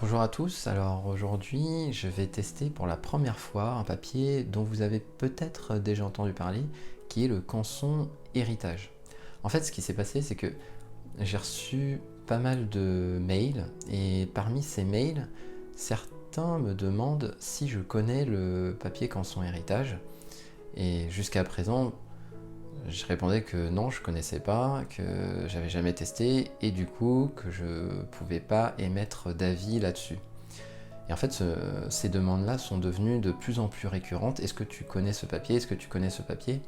Bonjour à tous, alors aujourd'hui je vais tester pour la première fois un papier dont vous avez peut-être déjà entendu parler, qui est le Canson Héritage. En fait ce qui s'est passé c'est que j'ai reçu pas mal de mails et parmi ces mails, certains me demandent si je connais le papier Canson Héritage et jusqu'à présent je répondais que non, je connaissais pas, que j'avais jamais testé et du coup que je pouvais pas émettre d'avis là-dessus. Et en fait, ces demandes-là sont devenues de plus en plus récurrentes. Est-ce que tu connais ce papier? Est-ce que tu connais ce papier?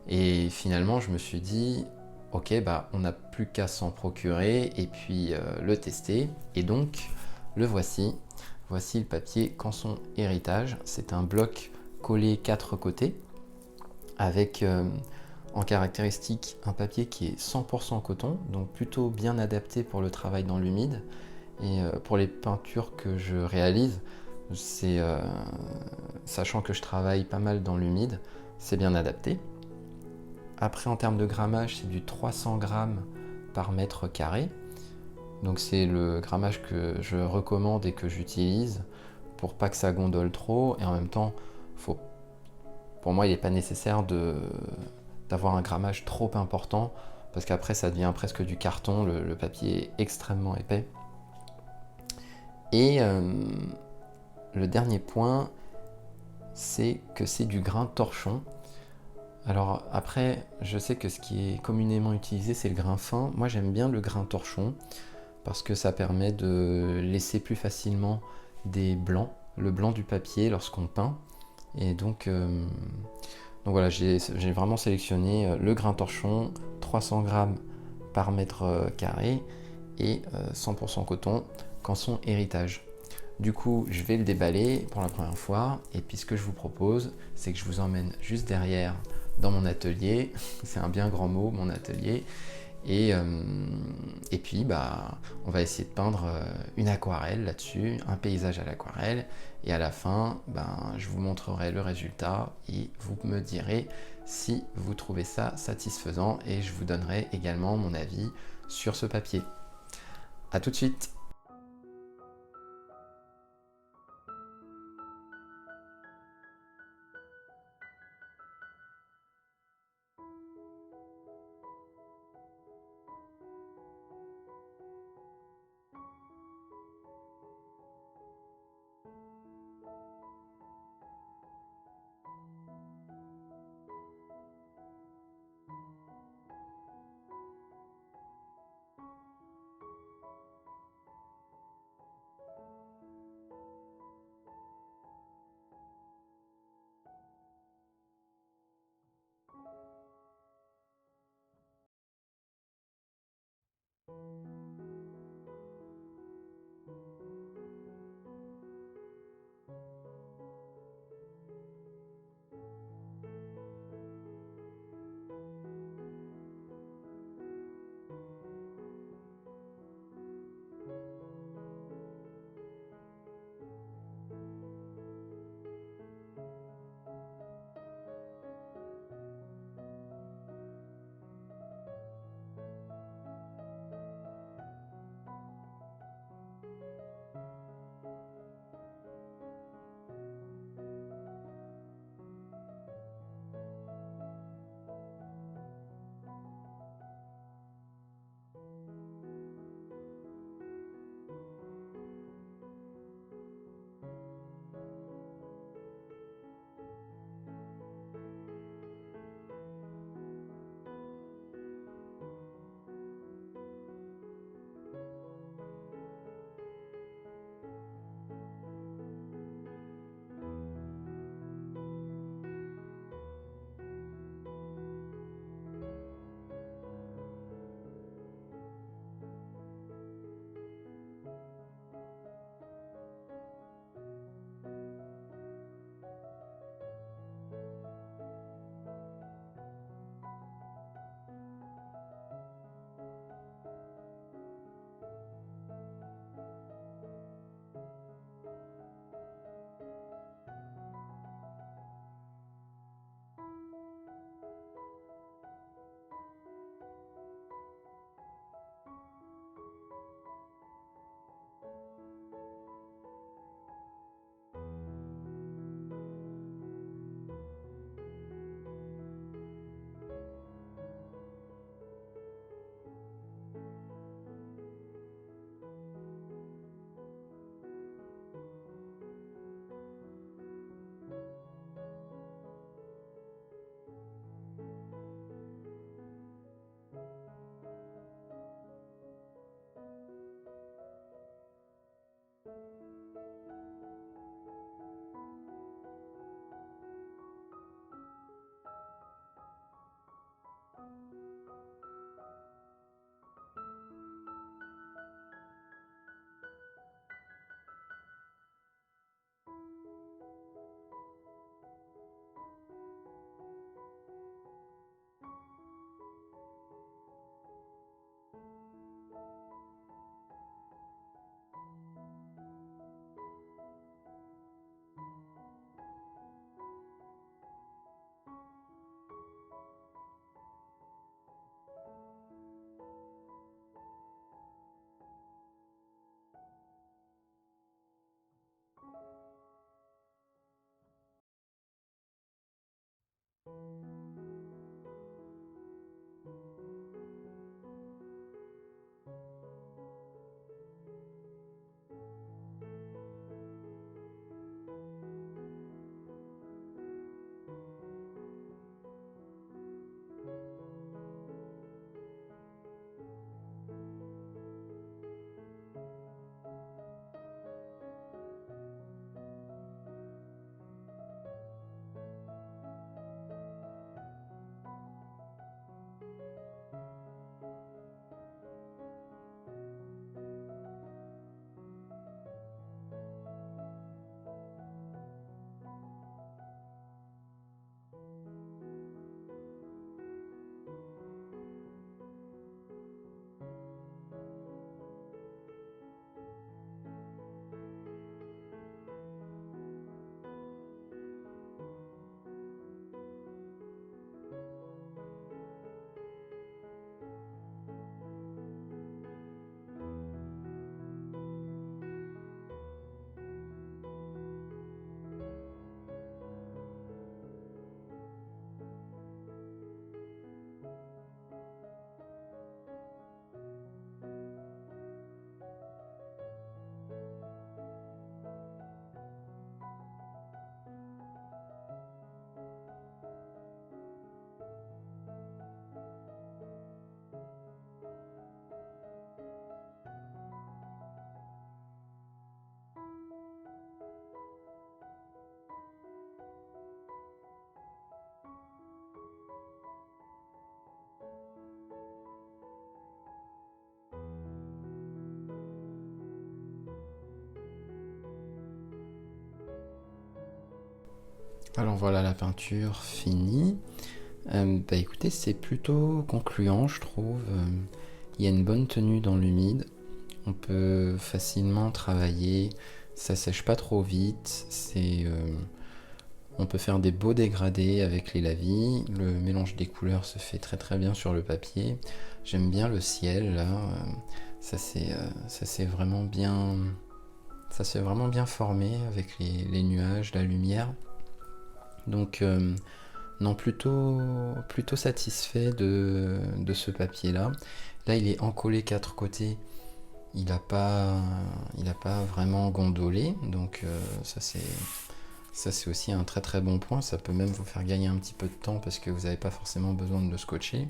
Et finalement, je me suis dit, ok, bah, on n'a plus qu'à s'en procurer et puis le tester. Et donc, le voici. Voici le papier Canson Héritage. C'est un bloc collé quatre côtés avec en caractéristique un papier qui est 100% coton, donc plutôt bien adapté pour le travail dans l'humide. Et pour les peintures que je réalise, c'est sachant que je travaille pas mal dans l'humide, c'est bien adapté. Après, en termes de grammage, c'est du 300 grammes par mètre carré. Donc c'est le grammage que je recommande et que j'utilise pour pas que ça gondole trop. Et en même temps, faut, pour moi, il n'est pas nécessaire d'avoir un grammage trop important parce qu'après, ça devient presque du carton. Le papier est extrêmement épais. Et le dernier point, c'est que c'est du grain torchon. Alors après, je sais que ce qui est communément utilisé, c'est le grain fin. Moi, j'aime bien le grain torchon parce que ça permet de laisser plus facilement des blancs, le blanc du papier lorsqu'on peint. Et donc voilà, j'ai vraiment sélectionné le grain torchon, 300 grammes par mètre carré et 100% coton, Canson Héritage. Du coup, je vais le déballer pour la première fois et puis ce que je vous propose, c'est que je vous emmène juste derrière dans mon atelier. C'est un bien grand mot, mon atelier. Et puis, bah, on va essayer de peindre une aquarelle là-dessus, un paysage à l'aquarelle. Et à la fin, ben, je vous montrerai le résultat et vous me direz si vous trouvez ça satisfaisant et je vous donnerai également mon avis sur ce papier. A tout de suite! Alors voilà la peinture finie. Bah écoutez, c'est plutôt concluant, je trouve. Il y a une bonne tenue dans l'humide. On peut facilement travailler. Ça sèche pas trop vite. On peut faire des beaux dégradés avec les lavis. Le mélange des couleurs se fait très très bien sur le papier. J'aime bien le ciel là. Ça s'est vraiment bien. Ça s'est vraiment bien formé avec les nuages, la lumière. Donc non, plutôt satisfait de ce papier-là. Là, il est encollé 4 côtés. Il n'a pas vraiment gondolé. Donc ça c'est aussi un très très bon point. Ça peut même vous faire gagner un petit peu de temps parce que vous n'avez pas forcément besoin de le scotcher.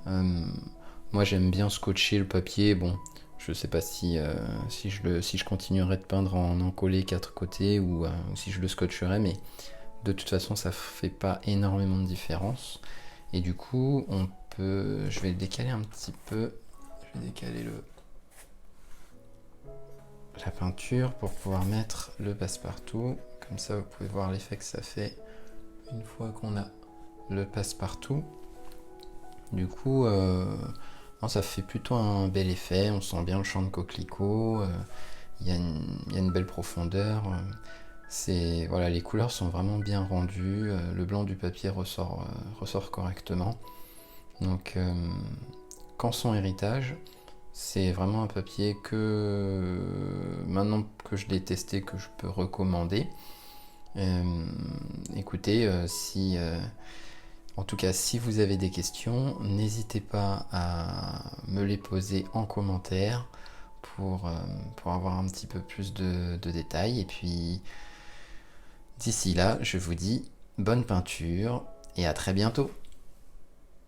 Moi, j'aime bien scotcher le papier. Bon, je sais pas si je continuerai de peindre en encollé 4 côtés ou si je le scotcherai, mais de toute façon, ça fait pas énormément de différence. Et du coup, je vais le décaler un petit peu. Je vais décaler la peinture pour pouvoir mettre le passe-partout. Comme ça, vous pouvez voir l'effet que ça fait une fois qu'on a le passe-partout. Du coup, ça fait plutôt un bel effet. On sent bien le champ de coquelicot. Il y a une belle profondeur. Voilà, les couleurs sont vraiment bien rendues. Le blanc du papier ressort correctement. Donc, Canson Héritage, c'est vraiment un papier que maintenant que je l'ai testé, que je peux recommander. Écoutez, en tout cas, si vous avez des questions, n'hésitez pas à me les poser en commentaire pour avoir un petit peu plus de détails. Et puis, d'ici là, je vous dis bonne peinture et à très bientôt.